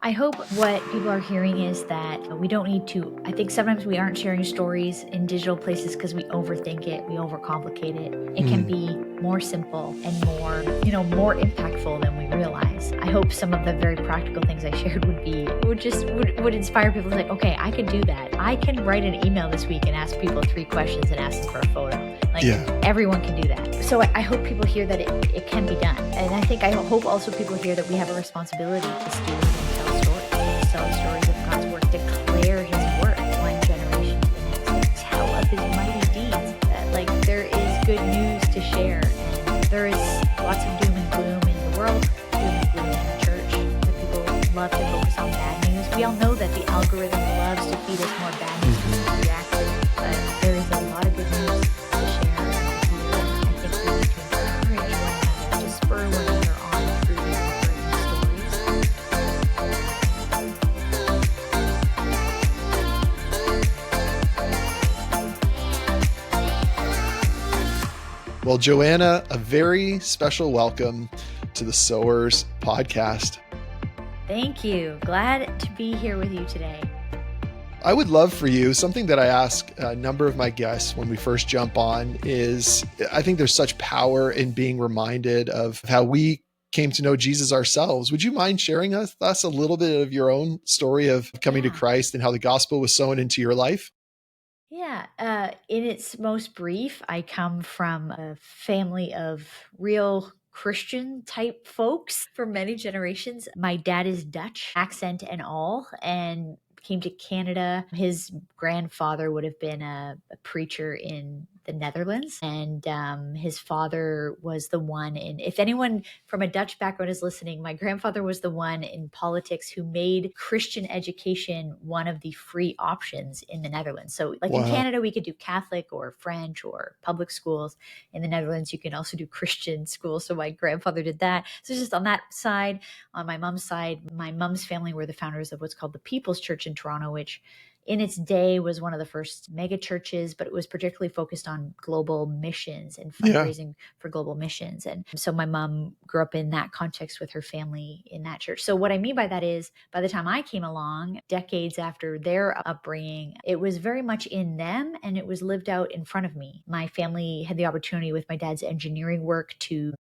I hope what people are hearing is that we don't need to, I think sometimes we aren't sharing stories in digital places because we overthink it, we overcomplicate it. It can be more simple and more impactful than we realize. I hope some of the very practical things I shared would inspire people to say, okay, I can do that. I can write an email this week and ask people 3 questions and ask them for a photo. Everyone can do that. So I hope people hear that it can be done. And I hope also people hear that we have a responsibility to steward and tell stories of God's work, declare his work one generation to the next, tell of his mighty deeds. That there is good news to share. And there is lots of doom and gloom in the world, doom and gloom in the church, that people love to focus on bad news. We all know that the algorithm loves to feed us more bad news because we react to it, but there is a lot of good news to share. And I think we need to encourage one another, to spur one another on through these encouraging stories. Well, Joanna, a very special welcome to the Sowers podcast. Thank you. Glad to be here with you today. I would love for you, something that I ask a number of my guests when we first jump on is, I think there's such power in being reminded of how we came to know Jesus ourselves. Would you mind sharing with us a little bit of your own story of coming to Christ and how the gospel was sown into your life? Yeah, in its most brief, I come from a family of real Christian type folks for many generations. My dad is Dutch, accent and all, and came to Canada. His grandfather would have been a preacher in the Netherlands, and his father was the one if anyone from a Dutch background is listening, my grandfather was the one in politics who made Christian education one of the free options in the Netherlands. So in Canada, we could do Catholic or French or public schools. In the Netherlands, you can also do Christian schools. So my grandfather did that. So just on that side, on my mom's side, my mom's family were the founders of what's called the People's Church in Toronto, which in its day was one of the first mega churches, but it was particularly focused on global missions and fundraising for global missions. And so my mom grew up in that context with her family in that church. So what I mean by that is, by the time I came along, decades after their upbringing, it was very much in them and it was lived out in front of me. My family had the opportunity with my dad's engineering work to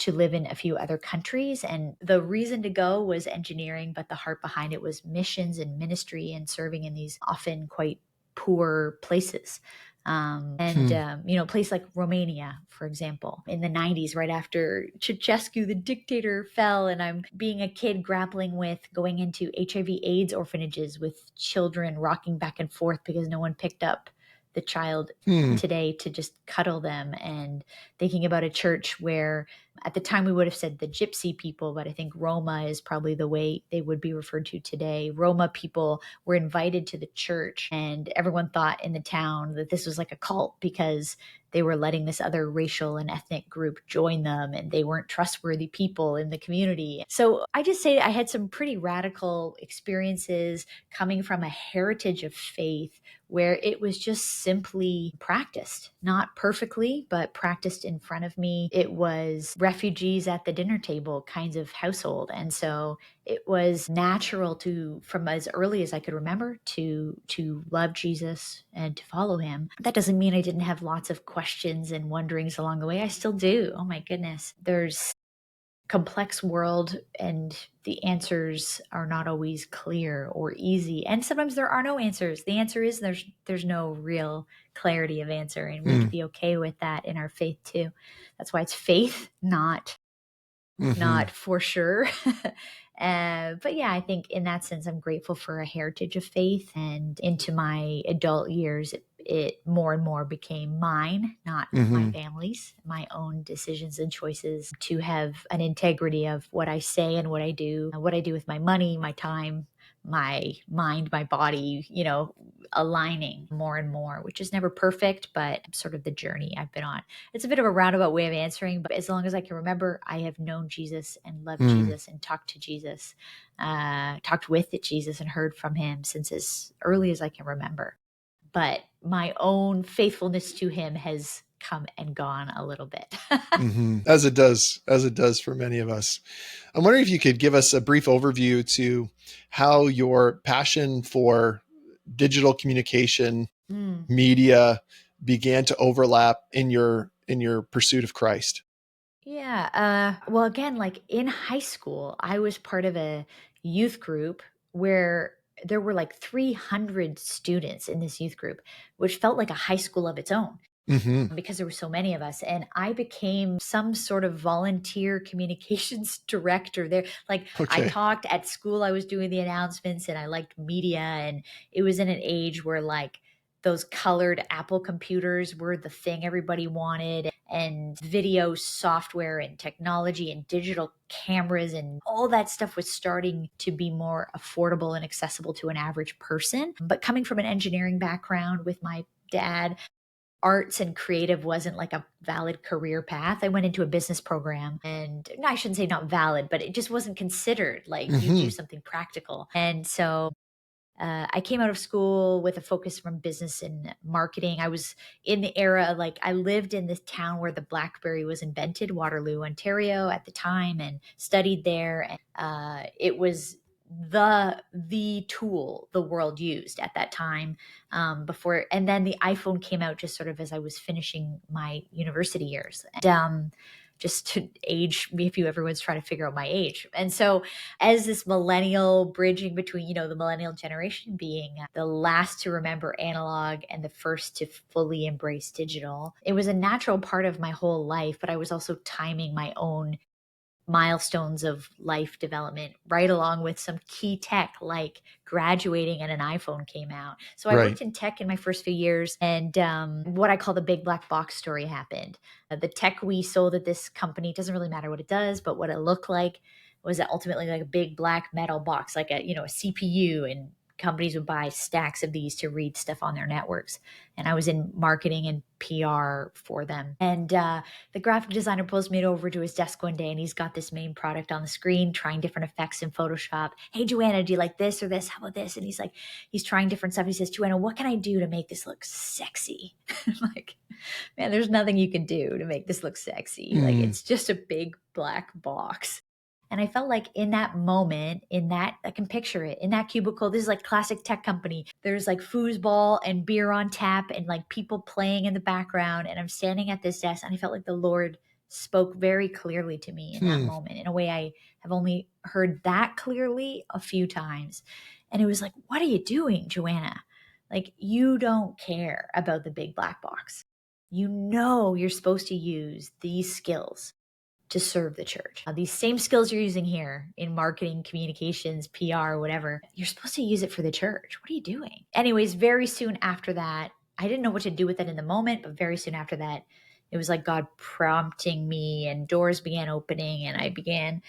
live in a few other countries. And the reason to go was engineering, but the heart behind it was missions and ministry and serving in these often quite poor places. A place like Romania, for example, in the 90s, right after Ceausescu, the dictator, fell, and I'm being a kid grappling with going into HIV/AIDS orphanages with children rocking back and forth because no one picked up the child today to just cuddle them, and thinking about a church where at the time we would have said the gypsy people, but I think Roma is probably the way they would be referred to today. Roma people were invited to the church, and everyone thought in the town that this was like a cult because they were letting this other racial and ethnic group join them, and they weren't trustworthy people in the community. So I just say I had some pretty radical experiences coming from a heritage of faith where it was just simply practiced, not perfectly, but practiced in front of me. It was refugees at the dinner table kinds of household. And so it was natural from as early as I could remember, to love Jesus and to follow him. That doesn't mean I didn't have lots of questions and wonderings along the way. I still do. Oh my goodness. There's complex world and the answers are not always clear or easy, and sometimes there are no answers. The answer is there's no real clarity of answer, and we have to be okay with that in our faith too. That's why it's faith, not for sure. But yeah, I think in that sense, I'm grateful for a heritage of faith, and into my adult years, it more and more became mine, not my family's, my own decisions and choices to have an integrity of what I say and what I do with my money, my time, my mind, my body, aligning more and more, which is never perfect, but sort of the journey I've been on. It's a bit of a roundabout way of answering, but as long as I can remember, I have known Jesus and loved Jesus and talked to Jesus, talked with Jesus and heard from him since as early as I can remember. But my own faithfulness to him has come and gone a little bit. As it does for many of us. I'm wondering if you could give us a brief overview to how your passion for digital communication Mm. media began to overlap in your pursuit of Christ. Yeah. Well, again, like in high school, I was part of a youth group where there were like 300 students in this youth group, which felt like a high school of its own Hmm. because there were so many of us. And I became some sort of volunteer communications director there. Like I Okay. talked at school, I was doing the announcements and I liked media. And it was in an age where like those colored Apple computers were the thing everybody wanted, and video software and technology and digital cameras and all that stuff was starting to be more affordable and accessible to an average person. But coming from an engineering background with my dad, arts and creative wasn't like a valid career path. I went into a business program, and no, I shouldn't say not valid, but it just wasn't considered like you do Hmm. something practical. And so I came out of school with a focus from business and marketing. I was in the era of like, I lived in this town where the Blackberry was invented, Waterloo, Ontario at the time, and studied there. And it was the tool the world used at that time, before, and then the iPhone came out just sort of as I was finishing my university years. And just to age me, if you everyone's trying to figure out my age. And so as this millennial bridging between, the millennial generation being the last to remember analog and the first to fully embrace digital, it was a natural part of my whole life, but I was also timing my own milestones of life development right along with some key tech like graduating and an iPhone came out. So I Right. worked in tech in my first few years, and what I call the big black box story happened. The tech we sold at this company, doesn't really matter what it does, but what it looked like was that ultimately like a big black metal box, like a CPU, and companies would buy stacks of these to read stuff on their networks. And I was in marketing and PR for them. And the graphic designer pulls me over to his desk one day, and he's got this main product on the screen, trying different effects in Photoshop. Hey, Joanna, do you like this or this? How about this? And he's trying different stuff. He says, Joanna, what can I do to make this look sexy? I'm like, man, there's nothing you can do to make this look sexy. Like, Mm. it's just a big black box. And I felt like in that moment, in that, I can picture it in that cubicle. This is like classic tech company. There's like foosball and beer on tap and like people playing in the background. And I'm standing at this desk, and I felt like the Lord spoke very clearly to me in that Hmm. moment in a way I have only heard that clearly a few times. And it was like, what are you doing, Joanna? Like, you don't care about the big black box. You're supposed to use these skills to serve the church. These same skills you're using here in marketing, communications, PR, whatever, you're supposed to use it for the church. What are you doing? Anyways, very soon after that, I didn't know what to do with it in the moment, but very soon after that, it was like God prompting me, and doors began opening, and I began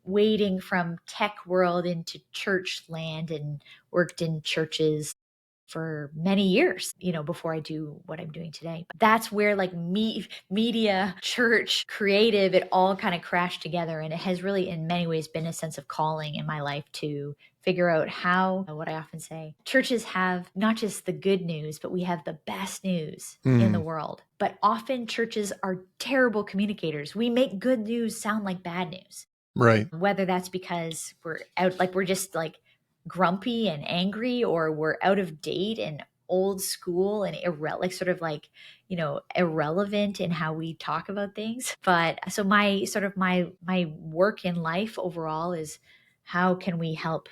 wading from tech world into church land and worked in churches for many years, before I do what I'm doing today. That's where like media, church, creative, it all kind of crashed together. And it has really, in many ways, been a sense of calling in my life to figure out how, what I often say, churches have not just the good news, but we have the best news in the Mm. world. But often churches are terrible communicators. We make good news sound like bad news, Right. whether that's because we're out, like we're just like grumpy and angry, or we're out of date and old school and irrelevant in how we talk about things. But so my work in life overall is, how can we help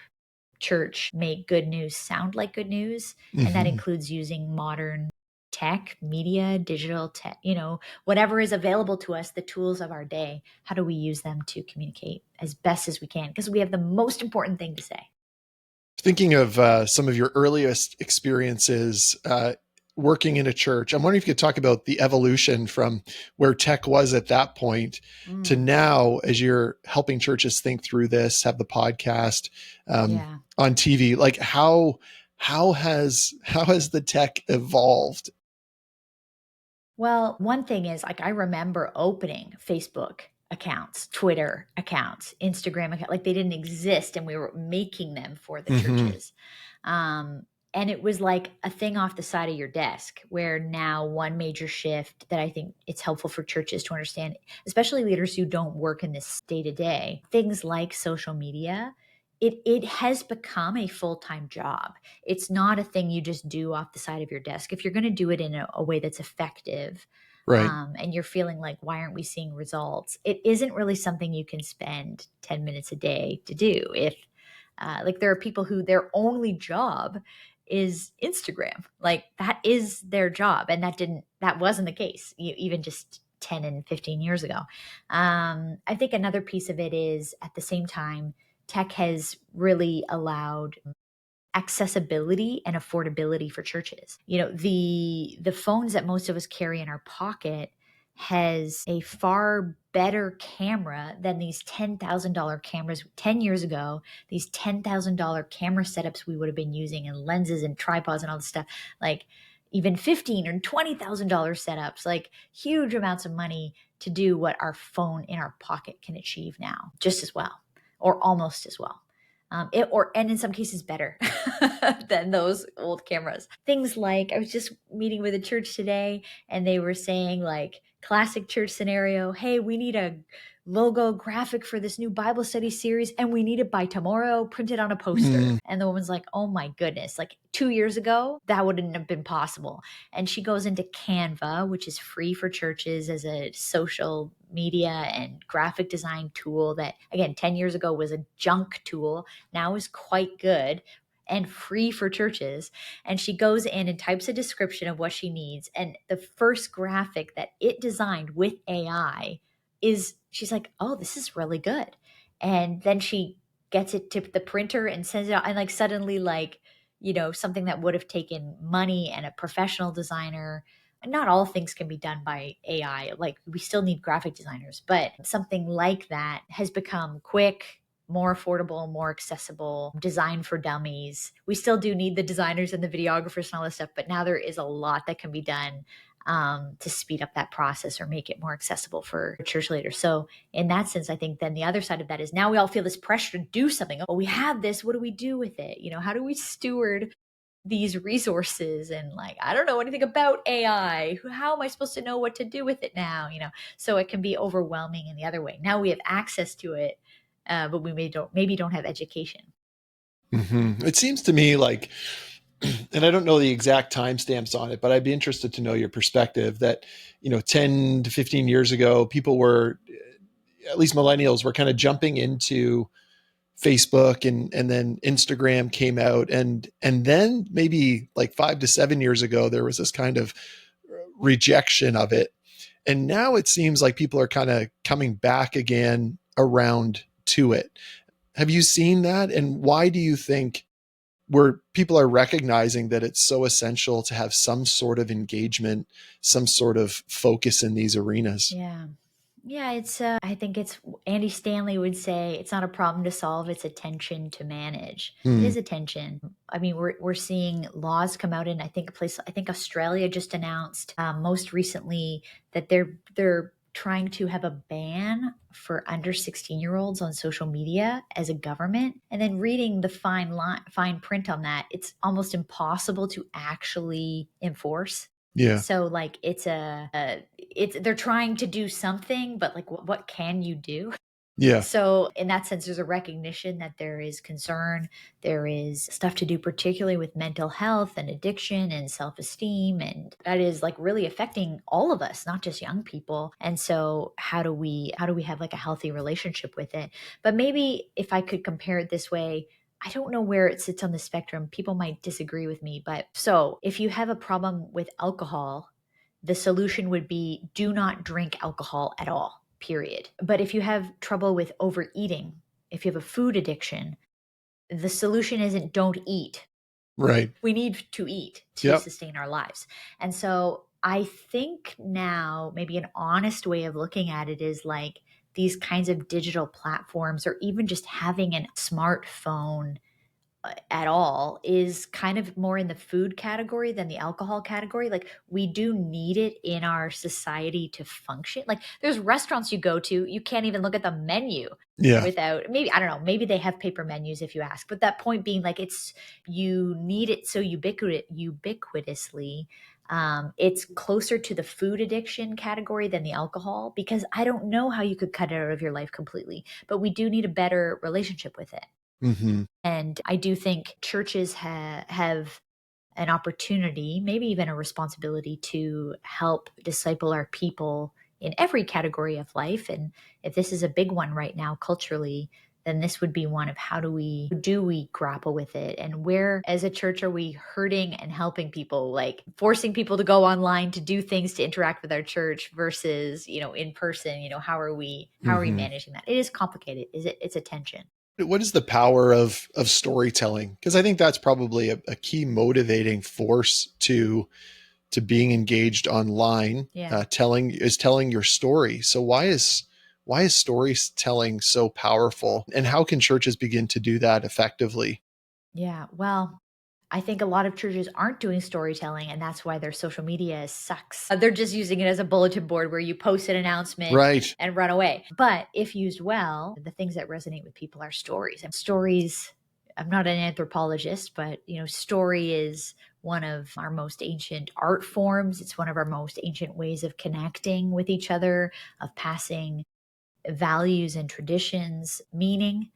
church make good news sound like good news? And that Hmm. includes using modern tech, media, digital tech, whatever is available to us, the tools of our day. How do we use them to communicate as best as we can? Because we have the most important thing to say. Thinking of some of your earliest experiences working in a church, I'm wondering if you could talk about the evolution from where tech was at that point to Mm, now, as you're helping churches think through this, have the podcast, yeah. on TV. Like how has the tech evolved? Well, one thing is, like, I remember opening Facebook accounts, Twitter accounts, Instagram account, like they didn't exist, and we were making them for the Hmm. churches. Um, And it was like a thing off the side of your desk, where now one major shift that I think it's helpful for churches to understand, especially leaders who don't work in this day to day, things like social media, it has become a full-time job. It's not a thing you just do off the side of your desk. If you're going to do it in a way that's effective, Right. and you're feeling like, why aren't we seeing results? It isn't really something you can spend 10 minutes a day to do. If like there are people who their only job is Instagram, like that is their job, and that wasn't the case even just 10 and 15 years ago. I think another piece of it is, at the same time, tech has really allowed accessibility and affordability for churches. The phones that most of us carry in our pocket has a far better camera than these $10,000 cameras 10 years ago. These $10,000 camera setups we would have been using, and lenses and tripods and all this stuff, like even $15,000 or $20,000 setups, like huge amounts of money to do what our phone in our pocket can achieve now, just as well, or almost as well. And in some cases better than those old cameras. Things like, I was just meeting with a church today, and they were saying, like, classic church scenario, hey, we need a logo graphic for this new Bible study series, and we need it by tomorrow, printed on a poster. Mm, And the woman's like, oh my goodness, like 2 years ago that wouldn't have been possible. And she goes into Canva, which is free for churches as a social media and graphic design tool that, again, 10 years ago was a junk tool, now is quite good and free for churches. And she goes in and types a description of what she needs. And the first graphic that it designed with AI is, she's like, oh, this is really good. And then she gets it to the printer and sends it out. And like suddenly, like, something that would have taken money and a professional designer, not all things can be done by AI. Like, we still need graphic designers, but something like that has become quick, more affordable, more accessible, designed for dummies. We still do need the designers and the videographers and all this stuff, but now there is a lot that can be done to speed up that process or make it more accessible for church leaders. So in that sense, I think then the other side of that is, now we all feel this pressure to do something. Oh, we have this. What do we do with it? How do we steward these resources? And like, I don't know anything about AI. How am I supposed to know what to do with it now? So it can be overwhelming in the other way. Now we have access to it, but we maybe don't have education. It seems to me like, and I don't know the exact timestamps on it, but I'd be interested to know your perspective that, 10 to 15 years ago, people were, at least millennials, were kind of jumping into Facebook, and then Instagram came out. And then maybe like 5 to 7 years ago, there was this kind of rejection of it. And now it seems like people are kind of coming back again around to it. Have you seen that? And why do you think, where people are recognizing that it's so essential to have some sort of engagement, some sort of focus in these arenas? Yeah. Yeah, I think it's, Andy Stanley would say, it's not a problem to solve, it's a tension to manage. It Hmm. is a tension. I mean, we're seeing laws come out in, I think Australia just announced most recently that they're trying to have a ban for under 16-year-olds on social media as a government. And then reading the fine print on that, it's almost impossible to actually enforce. Yeah. So like it's they're trying to do something, but like what can you do? Yeah. So in that sense, there's a recognition that there is concern, there is stuff to do, particularly with mental health and addiction and self-esteem, and that is like really affecting all of us, not just young people. And so how do we have like a healthy relationship with it? But maybe if I could compare it this way, I don't know where it sits on the spectrum. People might disagree with me, but so if you have a problem with alcohol, the solution would be, do not drink alcohol at all, period. But if you have trouble with overeating, if you have a food addiction, the solution isn't don't eat. Right. We need to eat to Yep. sustain our lives. And so I think now maybe an honest way of looking at it is like these kinds of digital platforms, or even just having a smartphone, at all is kind of more in the food category than the alcohol category. Like, we do need it in our society to function. Like, there's restaurants you go to, you can't even look at the menu Yeah. without, maybe, I don't know, maybe they have paper menus if you ask. But that point being, like, it's, you need it so ubiquitously. It's closer to the food addiction category than the alcohol, because I don't know how you could cut it out of your life completely, but we do need a better relationship with it. Hmm. And I do think churches have an opportunity, maybe even a responsibility, to help disciple our people in every category of life. And if this is a big one right now culturally, then this would be one of, how do we grapple with it, and where as a church are we hurting and helping people, like forcing people to go online to do things to interact with our church versus, in person. How are we Hmm. managing that? It is complicated. It's a tension. What is the power of storytelling? Because I think that's probably a key motivating force to being engaged online. Yeah. Telling your story. So why is storytelling so powerful, and how can churches begin to do that effectively? Yeah. Well, I think a lot of churches aren't doing storytelling, and that's why their social media sucks. They're just using it as a bulletin board where you post an announcement Right. and run away. But if used well, the things that resonate with people are stories. And stories, I'm not an anthropologist, but story is one of our most ancient art forms. It's one of our most ancient ways of connecting with each other, of passing values and traditions, meaning,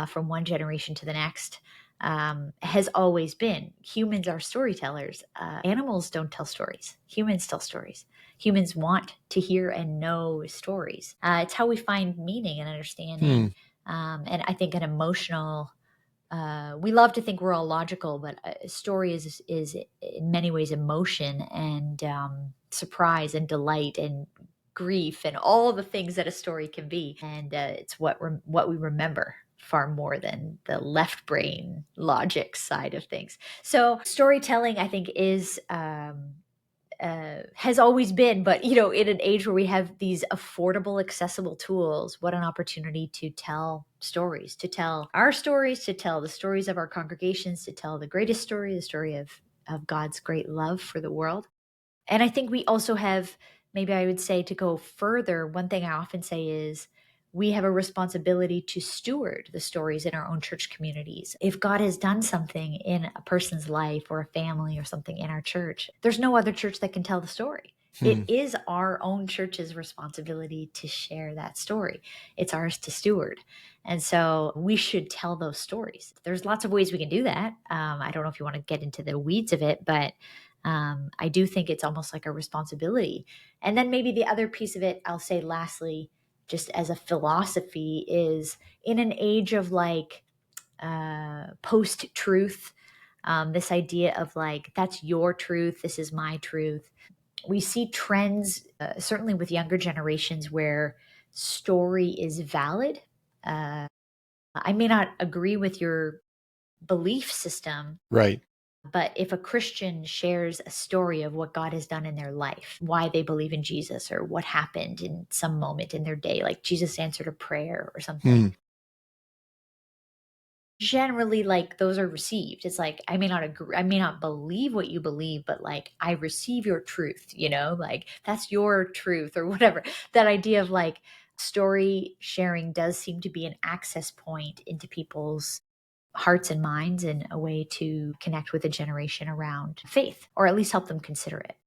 from one generation to the next, has always been. Humans are storytellers. Animals don't tell stories. Humans tell stories. Humans want to hear and know stories. It's how we find meaning and Hmm. understanding. And I think an emotional, we love to think we're all logical, but a story is in many ways emotion and, surprise and delight and grief and all the things that a story can be. And it's what we remember far more than the left brain logic side of things. So storytelling, I think, has always been, but in an age where we have these affordable, accessible tools, what an opportunity to tell stories, to tell our stories, to tell the stories of our congregations, to tell the greatest story, the story of God's great love for the world. And I think we also have, maybe I would say, to go further, one thing I often say is, we have a responsibility to steward the stories in our own church communities. If God has done something in a person's life or a family or something in our church, there's no other church that can tell the story. It Hmm. is our own church's responsibility to share that story. It's ours to steward. And so we should tell those stories. There's lots of ways we can do that. I don't know if you want to get into the weeds of it, but I do think it's almost like a responsibility. And then maybe the other piece of it, I'll say lastly, just as a philosophy, is in an age of like, post truth, this idea of like, that's your truth, this is my truth. We see trends, certainly with younger generations, where story is valid. I may not agree with your belief system, Right. but if a Christian shares a story of what God has done in their life, why they believe in Jesus, or what happened in some moment in their day, like Jesus answered a prayer or something, Hmm. generally, like, those are received. It's like, I may not agree, I may not believe what you believe, but like, I receive your truth, like, that's your truth or whatever. That idea of like, story sharing does seem to be an access point into people's hearts and minds, and a way to connect with a generation around faith, or at least help them consider it.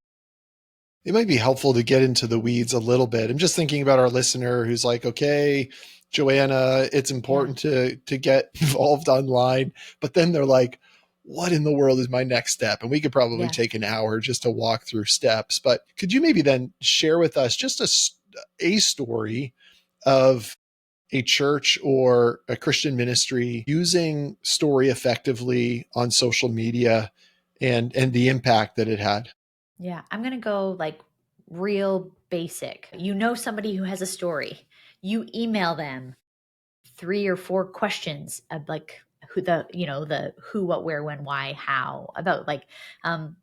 It might be helpful to get into the weeds a little bit. I'm just thinking about our listener who's like, okay, Joanna, it's Yeah. important to get involved online, but then they're like, what in the world is my next step? And we could probably Yeah. take an hour just to walk through steps. But could you maybe then share with us just a story of a church or a Christian ministry using story effectively on social media, and the impact that it had? Yeah. I'm going to go like real basic. Somebody who has a story, you email them 3 or 4 questions of like, the who, what, where, when, why, how, about like, um,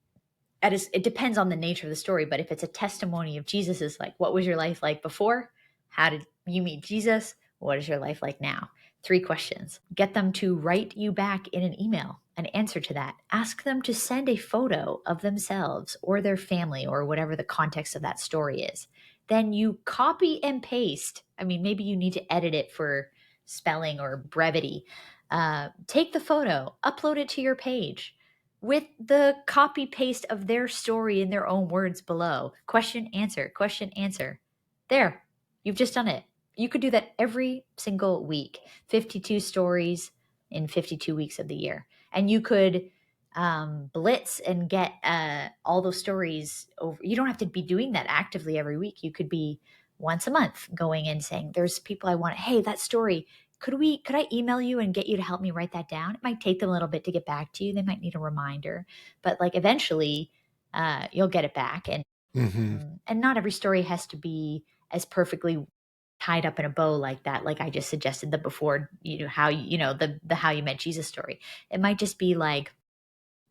it depends on the nature of the story, but if it's a testimony of Jesus, is like, what was your life like before? How did you meet Jesus? What is your life like now? 3 questions. Get them to write you back in an email an answer to that. Ask them to send a photo of themselves or their family or whatever the context of that story is. Then you copy and paste. I mean, maybe you need to edit it for spelling or brevity. Take the photo, upload it to your page with the copy paste of their story in their own words below. Question, answer, question, answer. There, you've just done it. You could do that every single week, 52 stories in 52 weeks of the year. And you could blitz and get all those stories over. You don't have to be doing that actively every week. You could be once a month going and saying, there's people I want, hey, that story, could I email you and get you to help me write that down? It might take them a little bit to get back to you. They might need a reminder, but like eventually you'll get it back. Mm-hmm. And not every story has to be as perfectly tied up in a bow like that. Like I just suggested the before, how, the how you met Jesus story. It might just be like,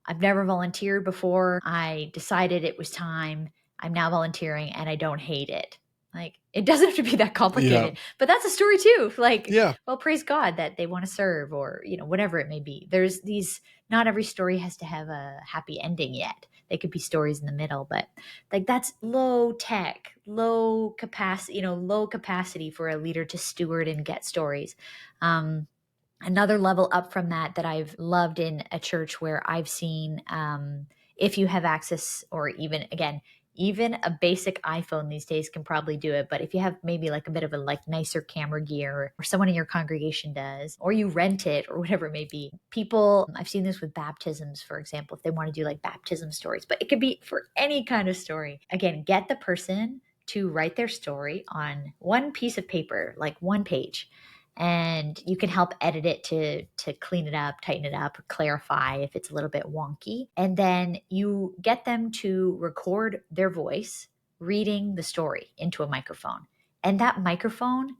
I've never volunteered before. I decided it was time. I'm now volunteering and I don't hate it. Like, it doesn't have to be that Yeah. complicated, but that's a story too. Like, Yeah. well, praise God that they want to serve or, whatever it may be. There's these, not every story has to have a happy ending yet. They could be stories in the middle, but like that's low tech, low capacity for a leader to steward and get stories. Another level up from that I've loved in a church where I've seen, if you have access, or even a basic iPhone these days can probably do it. But if you have maybe like a bit of a like nicer camera gear, or someone in your congregation does, or you rent it or whatever it may be, I've seen this with baptisms, for example, if they want to do like baptism stories, but it could be for any kind of story. Again, get the person to write their story on one piece of paper, like one page, and you can help edit it to clean it up, tighten it up, clarify if it's a little bit wonky. And then you get them to record their voice reading the story into a microphone. And that microphone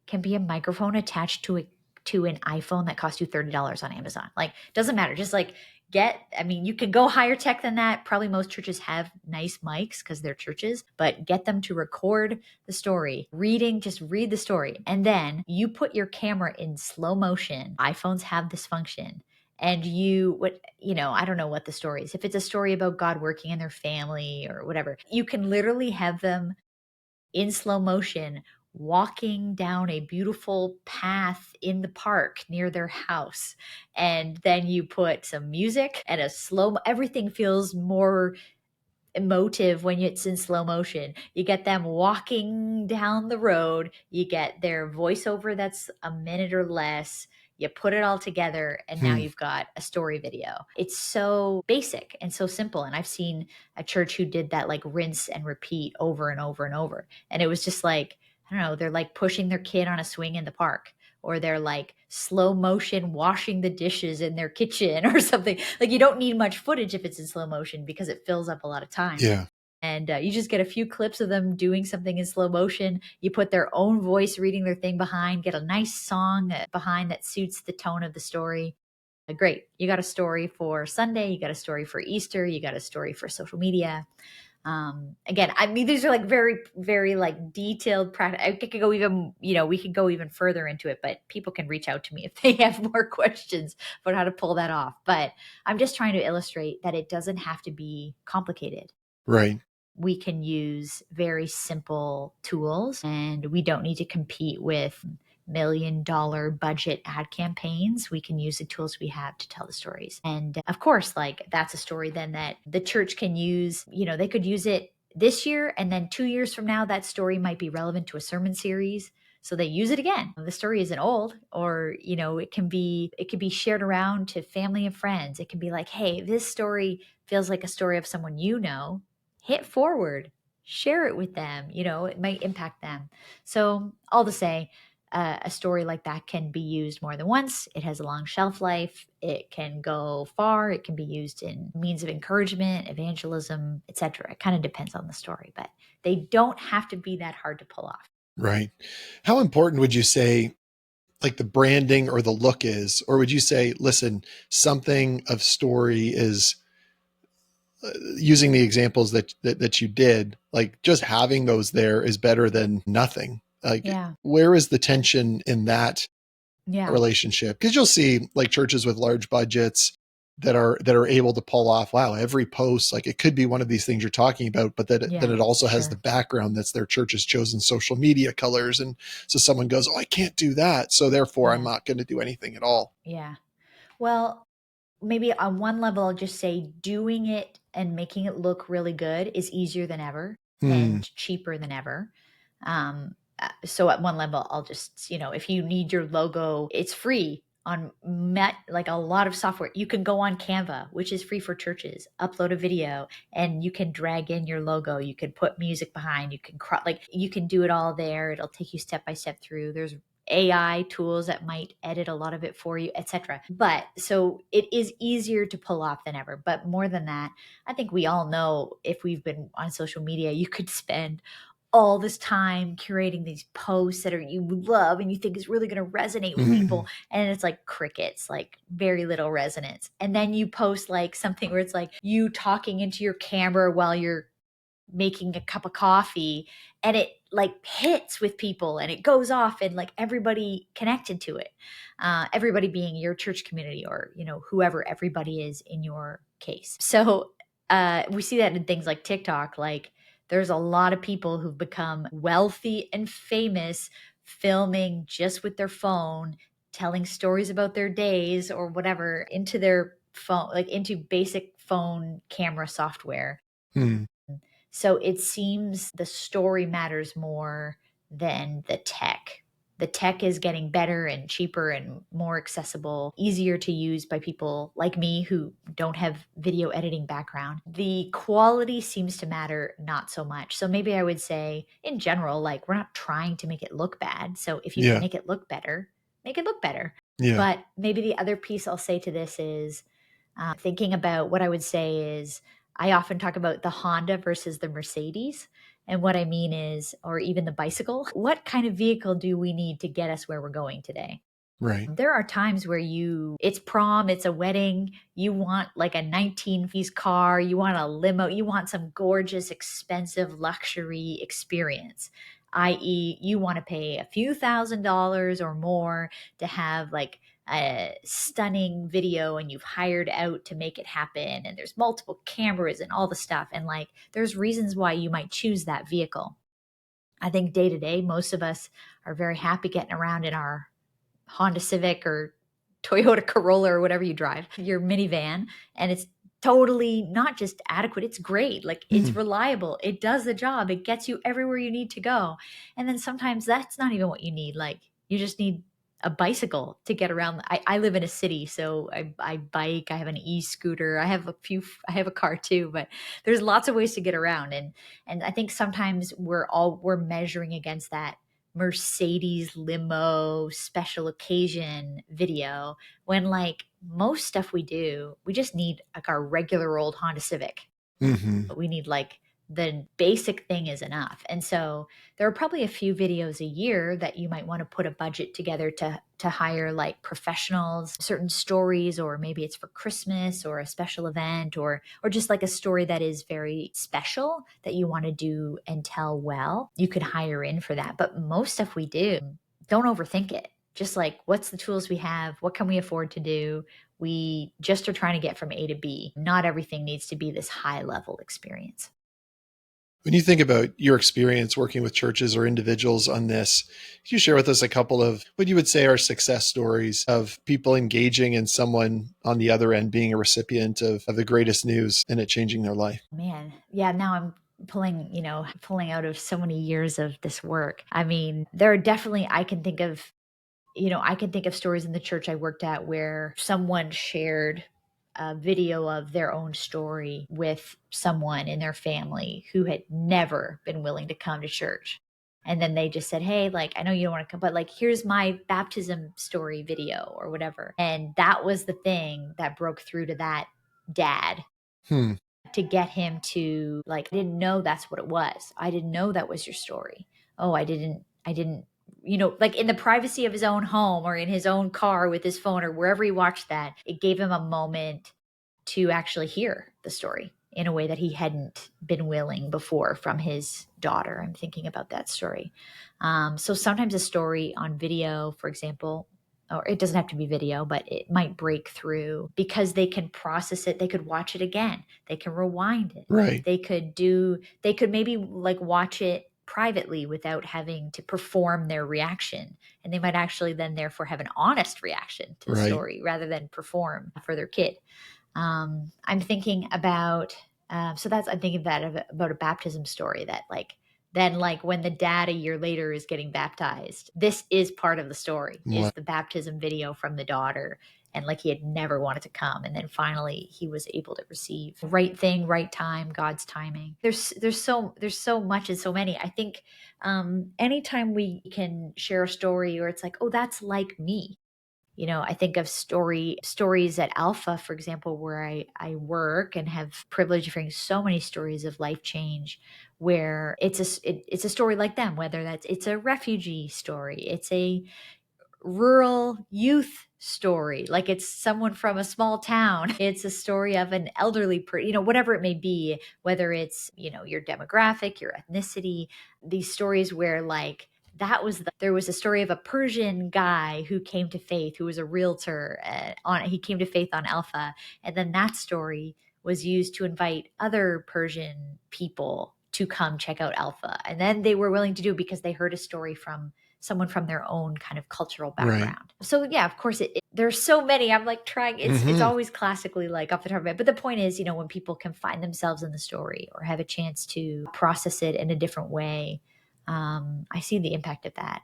can be a microphone attached to an iPhone that costs you $30 on Amazon. Like, doesn't matter. Just like you can go higher tech than that. Probably most churches have nice mics because they're churches, but get them to record the story, just read the story. And then you put your camera in slow motion. iPhones have this function. And I don't know what the story is. If it's a story about God working in their family or whatever, you can literally have them in slow motion walking down a beautiful path in the park near their house. And then you put some music and everything feels more emotive when it's in slow motion. You get them walking down the road, you get their voiceover that's a minute or less. You put it all together, and now you've got a story video. It's so basic and so simple. And I've seen a church who did that, like rinse and repeat over and over and over. And it was just like, I don't know, they're like pushing their kid on a swing in the park, or they're like slow motion washing the dishes in their kitchen or something. Like, you don't need much footage if it's in slow motion because it fills up a lot of time. Yeah. And you just get a few clips of them doing something in slow motion. You put their own voice reading their thing behind, get a nice song behind that suits the tone of the story. Great. You got a story for Sunday. You got a story for Easter. You got a story for social media. Again, I mean, these are like very, very like detailed practice. I could go even, we could go even further into it, but people can reach out to me if they have more questions about how to pull that off. But I'm just trying to illustrate that it doesn't have to be complicated. Right. We can use very simple tools, and we don't need to compete with $1 million budget ad campaigns. We can use the tools we have to tell the stories. And of course, like that's a story then that the church can use. They could use it this year, and then 2 years from now, that story might be relevant to a sermon series. So they use it again. The story isn't old, or it can be shared around to family and friends. It can be like, hey, this story feels like a story of someone hit forward, share it with them. It might impact them. So all to say, a story like that can be used more than once. It has a long shelf life. It can go far. It can be used in means of encouragement, evangelism, etc. It kind of depends on the story, but they don't have to be that hard to pull off. Right. How important would you say like the branding or the look is? Or would you say, listen, something of story is using the examples that you did, like just having those there is better than nothing. Like, Yeah. where is the tension in that Yeah. relationship. Because you'll see like churches with large budgets that are able to pull off, wow, every post, like it could be one of these things you're talking about, but that Yeah. it also has the Sure. background that's their church's chosen social media colors. And so someone goes, oh, I can't do that, so therefore I'm Yeah. not going to do anything at all. Yeah. Well, maybe on one level, I'll just say doing it and making it look really good is easier than ever Hmm. and cheaper than ever. So at one level, I'll just, if you need your logo, it's free on like a lot of software. You can go on Canva, which is free for churches, upload a video, and you can drag in your logo. You can put music behind. You can like you can do it all there. It'll take you step by step through. There's AI tools that might edit a lot of it for you, etc. But so it is easier to pull off than ever. But more than that, I think we all know if we've been on social media, you could spend all this time curating these posts that are you love and you think is really going to resonate with Hmm. people, and it's like crickets, like very little resonance. And then you post like something where it's like you talking into your camera while you're making a cup of coffee, and it like hits with people and it goes off and like everybody connected to it, everybody being your church community or whoever everybody is in your case. So we see that in things like TikTok. Like there's a lot of people who've become wealthy and famous filming just with their phone, telling stories about their days or whatever into their phone, like into basic phone camera software. Hmm. So it seems the story matters more than the tech. The tech is getting better and cheaper and more accessible, easier to use by people like me who don't have video editing background. The quality seems to matter not so much. So maybe I would say in general, like we're not trying to make it look bad. So if you can Yeah. make it look better, make it look better. Yeah. But maybe the other piece I'll say to this is thinking about what I would say is I often talk about the Honda versus the Mercedes. And what I mean is, or even the bicycle, what kind of vehicle do we need to get us where we're going today? Right. There are times where it's prom, it's a wedding, you want like a 1950s car, you want a limo, you want some gorgeous, expensive luxury experience, i.e., you want to pay a few $1,000s or more to have like a stunning video and you've hired out to make it happen. And there's multiple cameras and all the stuff. And like, there's reasons why you might choose that vehicle. I think day to day, most of us are very happy getting around in our Honda Civic or Toyota Corolla or whatever you drive, your minivan, and it's totally not just adequate, it's great. Like it's Hmm. reliable. It does the job. It gets you everywhere you need to go. And then sometimes that's not even what you need. Like you just need a bicycle to get around. I live in a city, so I bike, I have an e-scooter, I have a car too, but there's lots of ways to get around. And I think sometimes we're measuring against that Mercedes limo special occasion video when like most stuff we do, we just need like our regular old Honda Civic. Hmm. But we need like the basic thing is enough. And so there are probably a few videos a year that you might want to put a budget together to hire like professionals, certain stories, or maybe it's for Christmas or a special event, or just like a story that is very special that you want to do and tell well. You could hire in for that. But most stuff we do, don't overthink it. Just like what's the tools we have? What can we afford to do? We just are trying to get from A to B. Not everything needs to be this high level experience. When you think about your experience working with churches or individuals on this, can you share with us a couple of what you would say are success stories of people engaging and someone on the other end being a recipient of the greatest news and it changing their life? Man, yeah, now I'm pulling out of so many years of this work. I mean, there are definitely I can think of stories in the church I worked at where someone shared a video of their own story with someone in their family who had never been willing to come to church. And then they just said, hey, like, I know you don't want to come, but like, here's my baptism story video or whatever. And that was the thing that broke through to that dad Hmm. to get him to like, I didn't know that's what it was. I didn't know that was your story. Oh, I didn't, like in the privacy of his own home or in his own car with his phone or wherever he watched that, it gave him a moment to actually hear the story in a way that he hadn't been willing before from his daughter. I'm thinking about that story. So sometimes a story on video, for example, or it doesn't have to be video, but it might break through because they can process it. They could watch it again. They can rewind it. Right. They could maybe like watch it privately without having to perform their reaction. And they might actually then therefore have an honest reaction to the Right. story rather than perform for their kid. I'm thinking about, I'm thinking about a baptism story that like, then like when the dad a year later is getting baptized, this is part of the story, is Right. the baptism video from the daughter. And like he had never wanted to come. And then finally he was able to receive right thing, right time, God's timing. There's so much and so many. I think anytime we can share a story or it's like, oh, that's like me. I think of stories at Alpha, for example, where I work and have privilege of hearing so many stories of life change where it's a story like them, whether it's a refugee story, it's a rural youth story, like it's someone from a small town, it's a story of an elderly whatever it may be, whether it's your demographic, your ethnicity, these stories where like there was a story of a Persian guy who came to faith, who was a realtor, he came to faith on Alpha, and then that story was used to invite other Persian people to come check out Alpha, and then they were willing to do it because they heard a story from someone from their own kind of cultural Right. background. So yeah, of course, there's so many. I'm like trying. It's Hmm. always classically like off the top of my head. But the point is, when people can find themselves in the story or have a chance to process it in a different way, I see the impact of that.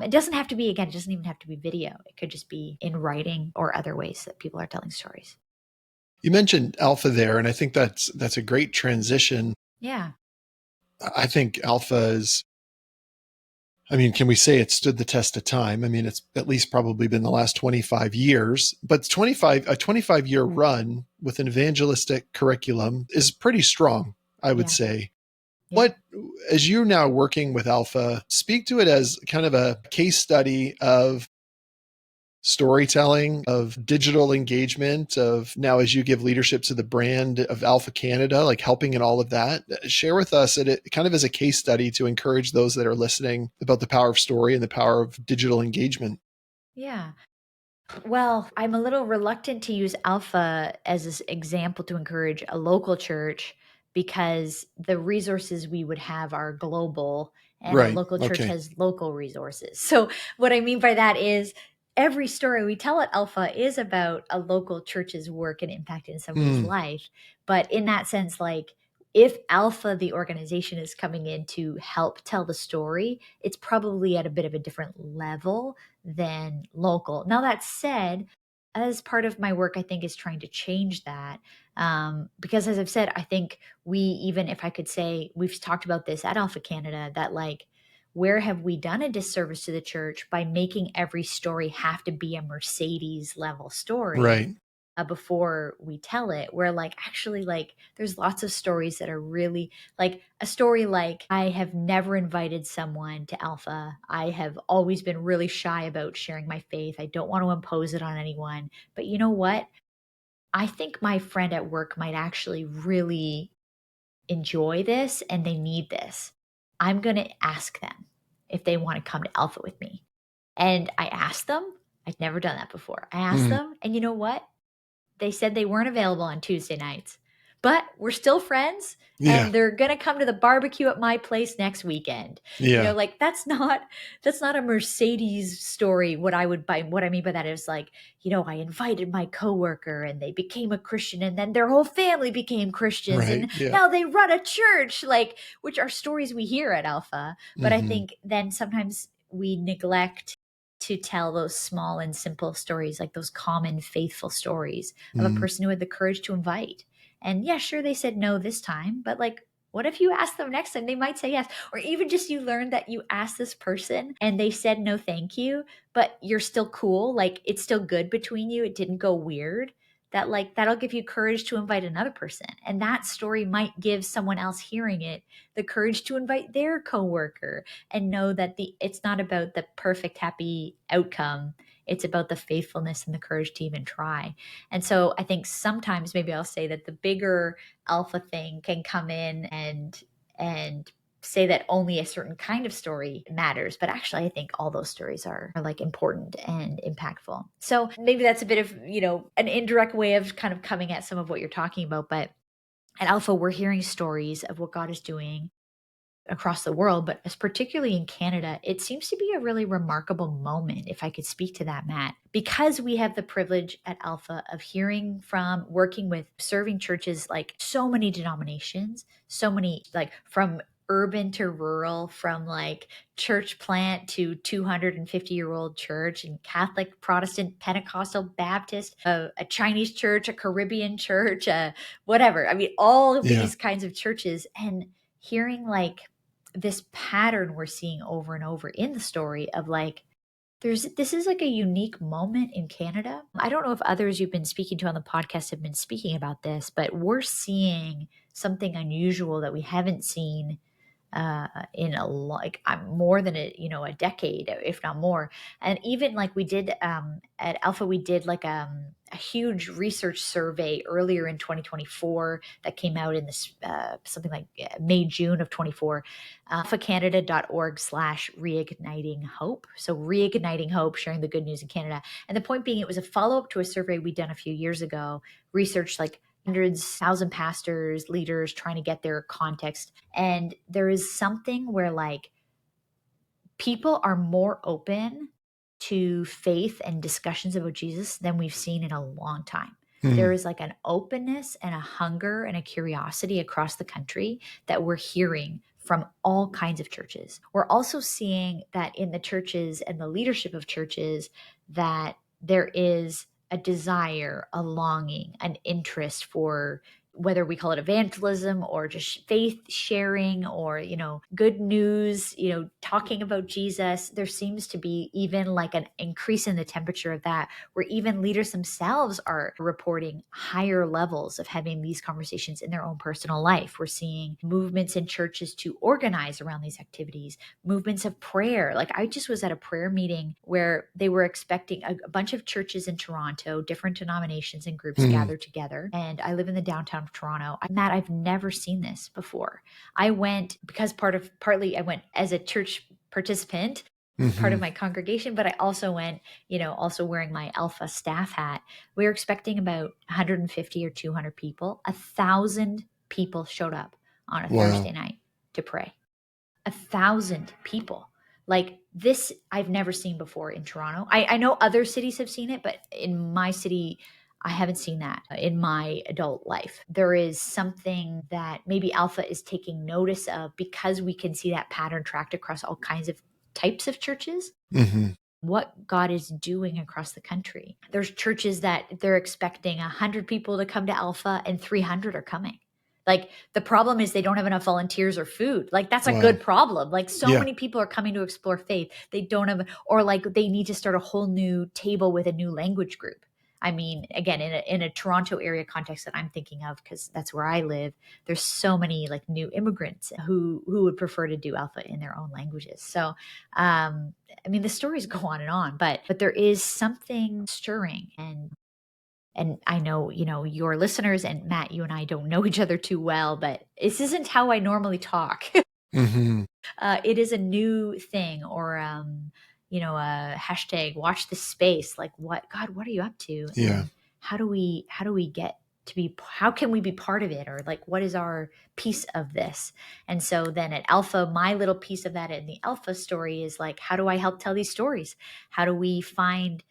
It doesn't have to be, again, it doesn't even have to be video. It could just be in writing or other ways that people are telling stories. You mentioned Alpha there, and I think that's a great transition. Yeah. I think Alpha is, I mean, can we say it stood the test of time? I mean, it's at least probably been the last 25 years, but a 25-year run with an evangelistic curriculum is pretty strong, I would Yeah. say. Yeah. What, as you're now working with Alpha, speak to it as kind of a case study of storytelling, of digital engagement, of now as you give leadership to the brand of Alpha Canada, like helping in all of that. Share with us it kind of as a case study to encourage those that are listening about the power of story and the power of digital engagement. Yeah. Well, I'm a little reluctant to use Alpha as an example to encourage a local church because the resources we would have are global and a Right. local church Okay. has local resources. So, what I mean by that is every story we tell at Alpha is about a local church's work and impact in somebody's Mm, life. But in that sense, like if Alpha, the organization, is coming in to help tell the story, it's probably at a bit of a different level than local. Now, that said, as part of my work, I think is trying to change that. Because as I've said, I think even if I could say, we've talked about this at Alpha Canada, that like, where have we done a disservice to the church by making every story have to be a Mercedes level story? right. Before we tell it, where like actually like there's lots of stories that are really like a story like I have never invited someone to Alpha. I have always been really shy about sharing my faith. I don't want to impose it on anyone. But you know what? I think my friend at work might actually really enjoy this and they need this. I'm going to ask them if they want to come to Alpha with me. And I asked them. I'd never done that before. I asked Mm, them, and you know what? They said they weren't available on Tuesday nights, but we're still friends yeah. and they're going to come to the barbecue at my place next weekend. Yeah. Like that's not a Mercedes story. What I mean by that is like, I invited my coworker and they became a Christian and then their whole family became Christians Right. and Yeah. now they run a church, like, which are stories we hear at Alpha. But I Hmm. think then sometimes we neglect to tell those small and simple stories, like those common faithful stories of a Mm, person who had the courage to invite. And yeah, sure, they said no this time, but like, what if you ask them next time? They might say yes. Or even just you learned that you asked this person and they said no, thank you, but you're still cool. Like it's still good between you. It didn't go weird. That like that'll give you courage to invite another person. And that story might give someone else hearing it the courage to invite their coworker and know that it's not about the perfect happy outcome. It's about the faithfulness and the courage to even try. And so I think sometimes maybe I'll say that the bigger Alpha thing can come in and say that only a certain kind of story matters, but actually I think all those stories are like important and impactful. So maybe that's a bit of, an indirect way of kind of coming at some of what you're talking about. But at Alpha, we're hearing stories of what God is doing across the world, but as particularly in Canada, it seems to be a really remarkable moment, if I could speak to that, Matt, because we have the privilege at Alpha of hearing from, working with, serving churches, like so many denominations, so many, like from urban to rural, from like church plant to 250-year-old church, and Catholic, Protestant, Pentecostal, Baptist, a Chinese church, a Caribbean church, whatever. I mean, all of Yeah. these kinds of churches, and hearing like this pattern we're seeing over and over in the story of like, this is like a unique moment in Canada. I don't know if others you've been speaking to on the podcast have been speaking about this, but we're seeing something unusual that we haven't seen in like more than a decade, if not more. And even like we did at Alpha, we did like a huge research survey earlier in 2024 that came out in this something like May, June of 24, alphacanada.org/reigniting hope. So reigniting hope, sharing the good news in Canada. And the point being, it was a follow-up to a survey we'd done a few years ago, researched like hundreds, thousand pastors, leaders trying to get their context. And there is something where like people are more open to faith and discussions about Jesus than we've seen in a long time. There is like an openness and a hunger and a curiosity across the country that we're hearing from all kinds of churches. We're also seeing that in the churches and the leadership of churches, that there is a desire, a longing, an interest for, whether we call it evangelism or just faith sharing or, good news, talking about Jesus. There seems to be even like an increase in the temperature of that, where even leaders themselves are reporting higher levels of having these conversations in their own personal life. We're seeing movements in churches to organize around these activities, movements of prayer. Like I just was at a prayer meeting where they were expecting a bunch of churches in Toronto, different denominations and groups gathered together. And I live in the downtown of Toronto. Matt, I've never seen this before. I went because partly I went as a church participant, part of my congregation, but I also went, also wearing my Alpha staff hat. We were expecting about 150 or 200 people. 1,000 people showed up on a Thursday night to pray. 1,000 people. Like this, I've never seen before in Toronto. I know other cities have seen it, but in my city, I haven't seen that in my adult life. There is something that maybe Alpha is taking notice of, because we can see that pattern tracked across all kinds of types of churches. What God is doing across the country. There's churches that they're expecting 100 people to come to Alpha and 300 are coming. Like the problem is they don't have enough volunteers or food. Like that's a good problem. Like so many people are coming to explore faith. They don't have, or like they need to start a whole new table with a new language group. I mean, again, in a Toronto area context that I'm thinking of, because that's where I live, there's so many like new immigrants who would prefer to do Alpha in their own languages. So, I mean, the stories go on, but there is something stirring. And I know, your listeners, and Matt, you and I don't know each other too well, but this isn't how I normally talk. It is a new thing, or, a hashtag watch this space. Like God, what are you up to? Yeah. And how do we get to be, how can we be part of it? Or like, what is our piece of this? And so then at Alpha, my little piece of that in the Alpha story is like, how do I help tell these stories? How do we find,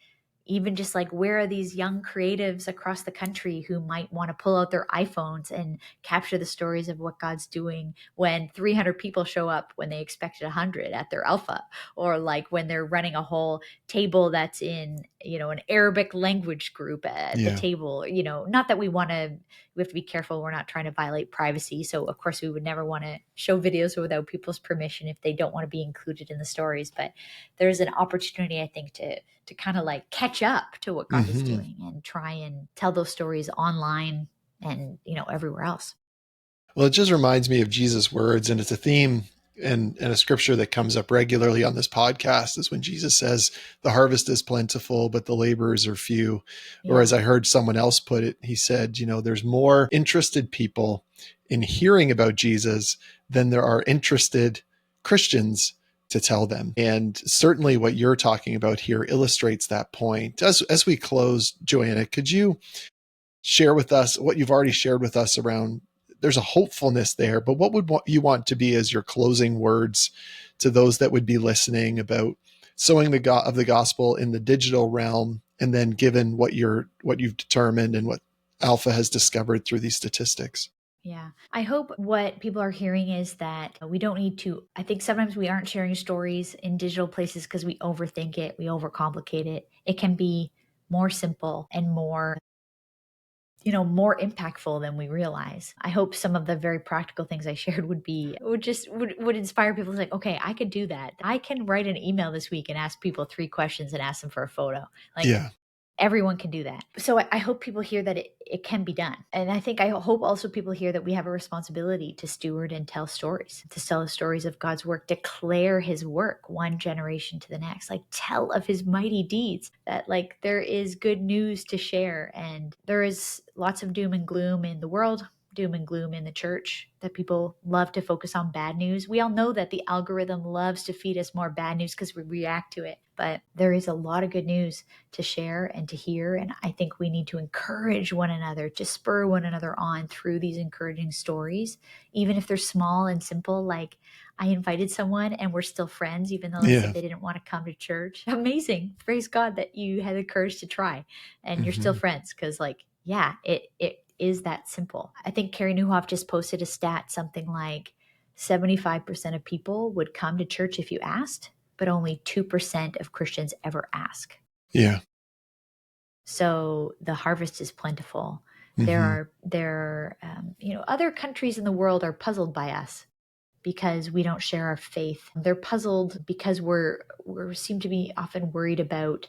even just like, where are these young creatives across the country who might want to pull out their iPhones and capture the stories of what God's doing when 300 people show up when they expected 100 at their Alpha, or like when they're running a whole table that's in, an Arabic language group at the table, not that we have to be careful. We're not trying to violate privacy. So of course we would never want to show videos without people's permission if they don't want to be included in the stories. But there's an opportunity, I think, to kind of like catch up to what God is doing and try and tell those stories online and, everywhere else. Well, it just reminds me of Jesus' words, and it's a theme And a scripture that comes up regularly on this podcast is when Jesus says, the harvest is plentiful, but the laborers are few. Or as Yeah. I heard someone else put it, he said, there's more interested people in hearing about Jesus than there are interested Christians to tell them. And certainly what you're talking about here illustrates that point. As we close, Joanna, could you share with us what you've already shared with us around, there's a hopefulness there, but what would you want to be as your closing words to those that would be listening about sowing of the gospel in the digital realm, and then given what you've determined and what Alpha has discovered through these statistics? Yeah. I hope what people are hearing is that we don't need to. I think sometimes we aren't sharing stories in digital places because we overthink it, we overcomplicate it. It can be more simple and more impactful than we realize. I hope some of the very practical things I shared would inspire people to say, okay, I could do that. I can write an email this week and ask people 3 questions and ask them for a photo. Like, Yeah. everyone can do that. So I hope people hear that it can be done. And I hope also people hear that we have a responsibility to steward and tell stories, to tell the stories of God's work, declare his work one generation to the next, like tell of his mighty deeds, that like there is good news to share. And there is lots of doom and gloom in the world, doom and gloom in the church, that people love to focus on bad news. We all know that the algorithm loves to feed us more bad news because we react to it. But there is a lot of good news to share and to hear. And I think we need to encourage one another, to spur one another on through these encouraging stories, even if they're small and simple. Like, I invited someone and we're still friends, even though they said Yeah. they didn't want to come to church. Amazing. Praise God that you had the courage to try and you're still Mm-hmm. friends. Cause like, yeah, it is that simple. I think Carrie Newhoff just posted a stat, something like 75% of people would come to church if you asked, but only 2% of Christians ever ask. Yeah. So the harvest is plentiful. Mm-hmm. Other countries in the world are puzzled by us because we don't share our faith. They're puzzled because we seem to be often worried about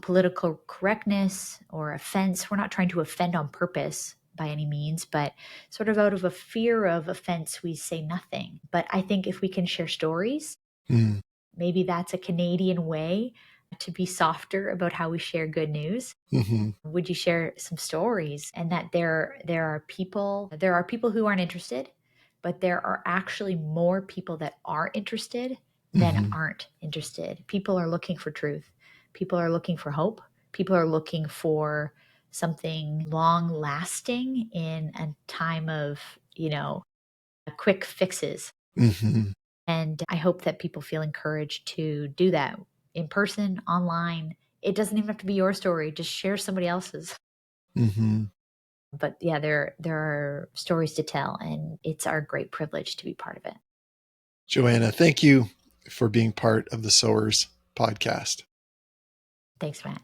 political correctness or offense. We're not trying to offend on purpose by any means, but sort of out of a fear of offense, we say nothing. But I think if we can share stories, Mm-hmm. maybe that's a Canadian way to be softer about how we share good news. Mm-hmm. Would you share some stories? And that there are people who aren't interested, but there are actually more people that are interested than Mm-hmm. aren't interested. People are looking for truth. People are looking for hope. People are looking for something long lasting in a time of, quick fixes. Mm-hmm. And I hope that people feel encouraged to do that in person, online. It doesn't even have to be your story, just share somebody else's. Mm-hmm. But yeah, there are stories to tell, and it's our great privilege to be part of it. Joanna, thank you for being part of the Sowers podcast. Thanks, Matt.